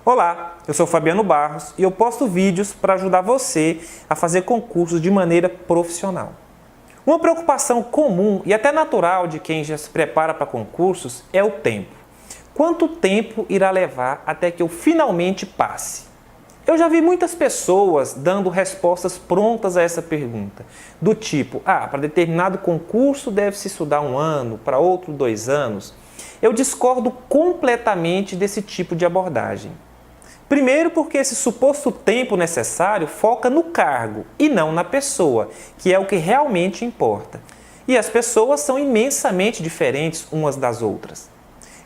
Olá, eu sou Fabiano Barros e eu posto vídeos para ajudar você a fazer concursos de maneira profissional. Uma preocupação comum e até natural de quem já se prepara para concursos é o tempo. Quanto tempo irá levar até que eu finalmente passe? Eu já vi muitas pessoas dando respostas prontas a essa pergunta, do tipo, para determinado concurso deve-se estudar 1 ano, para outro 2 anos. Eu discordo completamente desse tipo de abordagem. Primeiro porque esse suposto tempo necessário foca no cargo e não na pessoa, que é o que realmente importa. E as pessoas são imensamente diferentes umas das outras.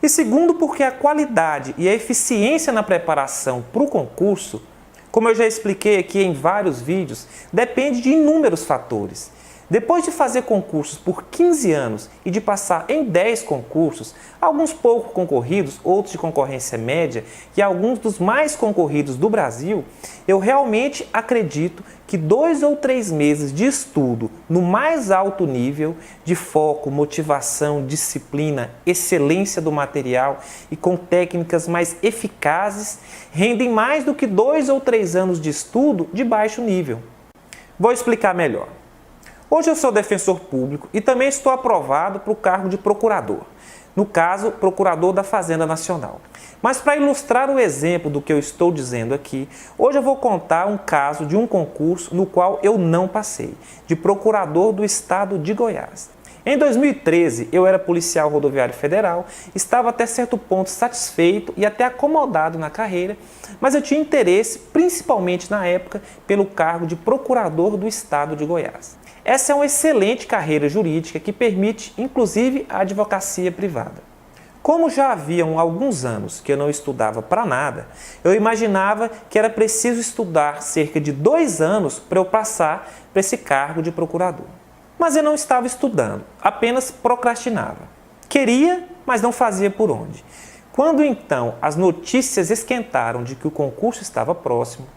E segundo porque a qualidade e a eficiência na preparação para o concurso, como eu já expliquei aqui em vários vídeos, depende de inúmeros fatores. Depois de fazer concursos por 15 anos e de passar em 10 concursos, alguns pouco concorridos, outros de concorrência média e alguns dos mais concorridos do Brasil, eu realmente acredito que 2 ou 3 meses de estudo no mais alto nível, de foco, motivação, disciplina, excelência do material e com técnicas mais eficazes, rendem mais do que 2 ou 3 anos de estudo de baixo nível. Vou explicar melhor. Hoje eu sou defensor público e também estou aprovado para o cargo de procurador. No caso, procurador da Fazenda Nacional. Mas para ilustrar o exemplo do que eu estou dizendo aqui, hoje eu vou contar um caso de um concurso no qual eu não passei, de procurador do estado de Goiás. Em 2013, eu era policial rodoviário federal, estava até certo ponto satisfeito e até acomodado na carreira, mas eu tinha interesse, principalmente na época, pelo cargo de procurador do estado de Goiás. Essa é uma excelente carreira jurídica que permite, inclusive, a advocacia privada. Como já haviam alguns anos que eu não estudava para nada, eu imaginava que era preciso estudar cerca de 2 anos para eu passar para esse cargo de procurador. Mas eu não estava estudando, apenas procrastinava. Queria, mas não fazia por onde. Quando então as notícias esquentaram de que o concurso estava próximo,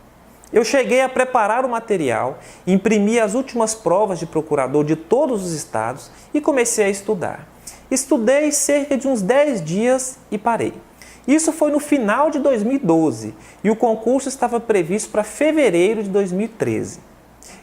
eu cheguei a preparar o material, imprimi as últimas provas de procurador de todos os estados e comecei a estudar. Estudei cerca de uns 10 dias e parei. Isso foi no final de 2012 e o concurso estava previsto para fevereiro de 2013.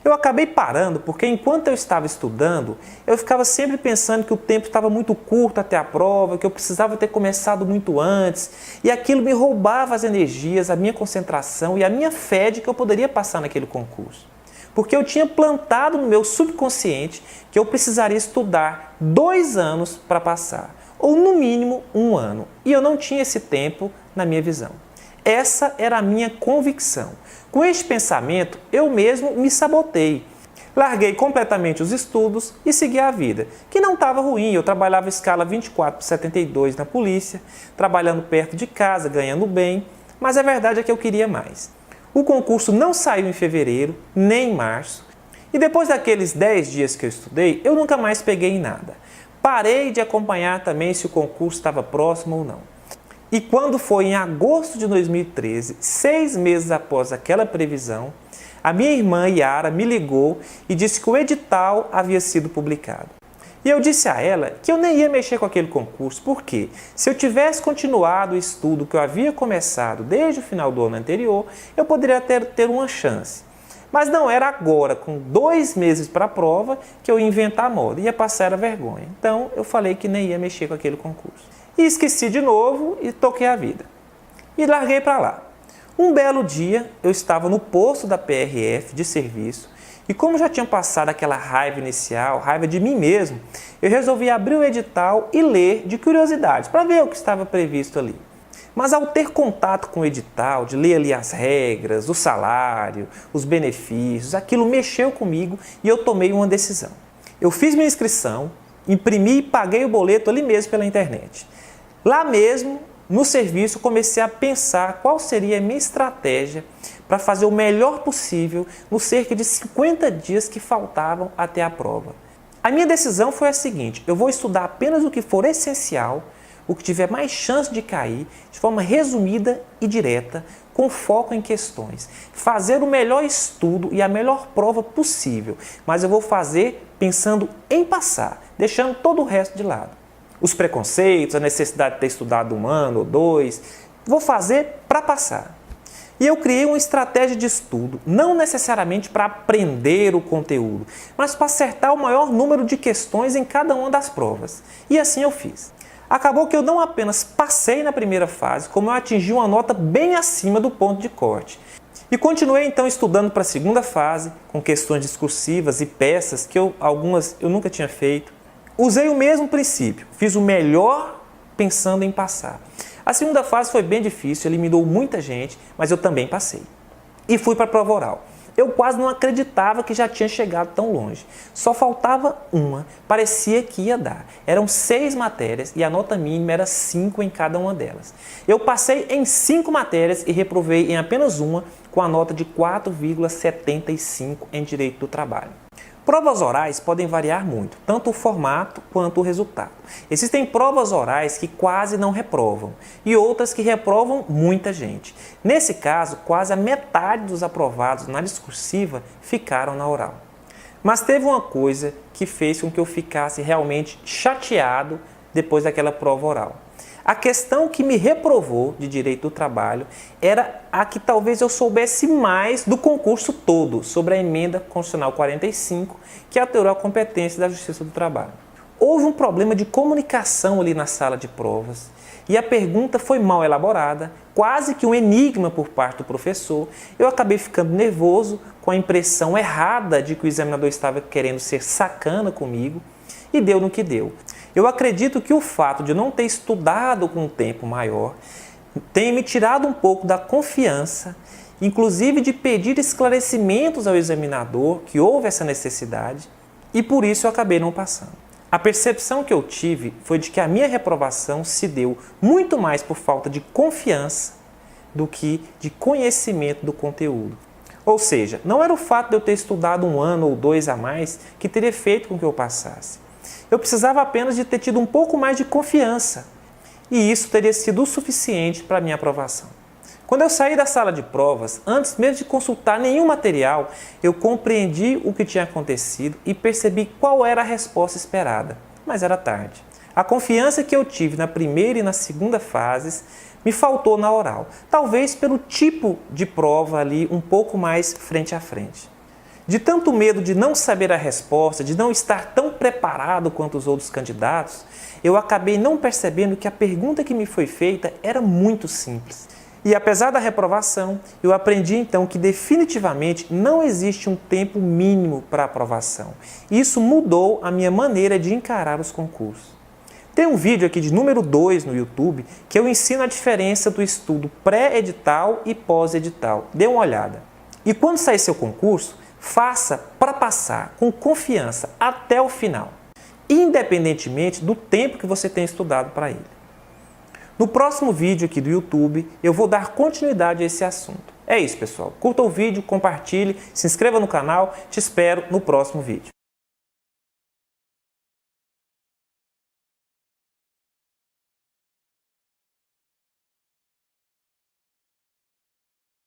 Eu acabei parando porque enquanto eu estava estudando, eu ficava sempre pensando que o tempo estava muito curto até a prova, que eu precisava ter começado muito antes, e aquilo me roubava as energias, a minha concentração e a minha fé de que eu poderia passar naquele concurso. Porque eu tinha plantado no meu subconsciente que eu precisaria estudar 2 anos para passar, ou no mínimo 1 ano, e eu não tinha esse tempo na minha visão. Essa era a minha convicção. Com este pensamento, eu mesmo me sabotei. Larguei completamente os estudos e segui a vida, que não estava ruim. Eu trabalhava escala 24/72 na polícia, trabalhando perto de casa, ganhando bem, mas a verdade é que eu queria mais. O concurso não saiu em fevereiro, nem em março, e depois daqueles 10 dias que eu estudei, eu nunca mais peguei em nada. Parei de acompanhar também se o concurso estava próximo ou não. E quando foi em agosto de 2013, 6 meses após aquela previsão, a minha irmã Yara me ligou e disse que o edital havia sido publicado. E eu disse a ela que eu nem ia mexer com aquele concurso, porque se eu tivesse continuado o estudo que eu havia começado desde o final do ano anterior, eu poderia ter uma chance. Mas não era agora, com 2 meses para a prova, que eu ia inventar a moda, ia passar a vergonha. Então eu falei que nem ia mexer com aquele concurso. E esqueci de novo e toquei a vida. E larguei para lá. Um belo dia, eu estava no posto da PRF de serviço e como já tinha passado aquela raiva inicial, raiva de mim mesmo, eu resolvi abrir o edital e ler de curiosidade, para ver o que estava previsto ali. Mas ao ter contato com o edital, de ler ali as regras, o salário, os benefícios, aquilo mexeu comigo e eu tomei uma decisão. Eu fiz minha inscrição, imprimi e paguei o boleto ali mesmo pela internet. Lá mesmo, no serviço, comecei a pensar qual seria a minha estratégia para fazer o melhor possível nos cerca de 50 dias que faltavam até a prova. A minha decisão foi a seguinte: eu vou estudar apenas o que for essencial, o que tiver mais chance de cair, de forma resumida e direta, com foco em questões. Fazer o melhor estudo e a melhor prova possível, mas eu vou fazer pensando em passar, deixando todo o resto de lado. Os preconceitos, a necessidade de ter estudado 1 ano ou 2, Vou fazer para passar. E eu criei uma estratégia de estudo, não necessariamente para aprender o conteúdo, mas para acertar o maior número de questões em cada uma das provas. E assim eu fiz. Acabou que eu não apenas passei na primeira fase, como eu atingi uma nota bem acima do ponto de corte. E continuei então estudando para a segunda fase, com questões discursivas e peças que algumas eu nunca tinha feito. Usei o mesmo princípio, fiz o melhor pensando em passar. A segunda fase foi bem difícil, eliminou muita gente, mas eu também passei. E fui para a prova oral. Eu quase não acreditava que já tinha chegado tão longe. Só faltava uma, parecia que ia dar. Eram 6 matérias e a nota mínima era 5 em cada uma delas. Eu passei em 5 matérias e reprovei em apenas uma, com a nota de 4,75 em Direito do Trabalho. Provas orais podem variar muito, tanto o formato quanto o resultado. Existem provas orais que quase não reprovam e outras que reprovam muita gente. Nesse caso, quase a metade dos aprovados na discursiva ficaram na oral. Mas teve uma coisa que fez com que eu ficasse realmente chateado depois daquela prova oral. A questão que me reprovou de Direito do Trabalho era a que talvez eu soubesse mais do concurso todo, sobre a Emenda Constitucional 45, que alterou a competência da Justiça do Trabalho. Houve um problema de comunicação ali na sala de provas e a pergunta foi mal elaborada, quase que um enigma por parte do professor. Eu acabei ficando nervoso, com a impressão errada de que o examinador estava querendo ser sacana comigo e deu no que deu. Eu acredito que o fato de não ter estudado com um tempo maior tenha me tirado um pouco da confiança, inclusive de pedir esclarecimentos ao examinador que houve essa necessidade e por isso eu acabei não passando. A percepção que eu tive foi de que a minha reprovação se deu muito mais por falta de confiança do que de conhecimento do conteúdo. Ou seja, não era o fato de eu ter estudado 1 ano ou 2 a mais que teria feito com que eu passasse. Eu precisava apenas de ter tido um pouco mais de confiança e isso teria sido o suficiente para a minha aprovação. Quando eu saí da sala de provas, antes mesmo de consultar nenhum material, eu compreendi o que tinha acontecido e percebi qual era a resposta esperada, mas era tarde. A confiança que eu tive na primeira e na segunda fases me faltou na oral, talvez pelo tipo de prova ali um pouco mais frente a frente. De tanto medo de não saber a resposta, de não estar tão preparado quanto os outros candidatos, eu acabei não percebendo que a pergunta que me foi feita era muito simples. E apesar da reprovação, eu aprendi então que definitivamente não existe um tempo mínimo para aprovação. Isso mudou a minha maneira de encarar os concursos. Tem um vídeo aqui de número 2 no YouTube que eu ensino a diferença do estudo pré-edital e pós-edital. Dê uma olhada. E quando sair seu concurso, faça para passar com confiança até o final, independentemente do tempo que você tenha estudado para ele. No próximo vídeo aqui do YouTube, eu vou dar continuidade a esse assunto. É isso, pessoal. Curta o vídeo, compartilhe, se inscreva no canal. Te espero no próximo vídeo.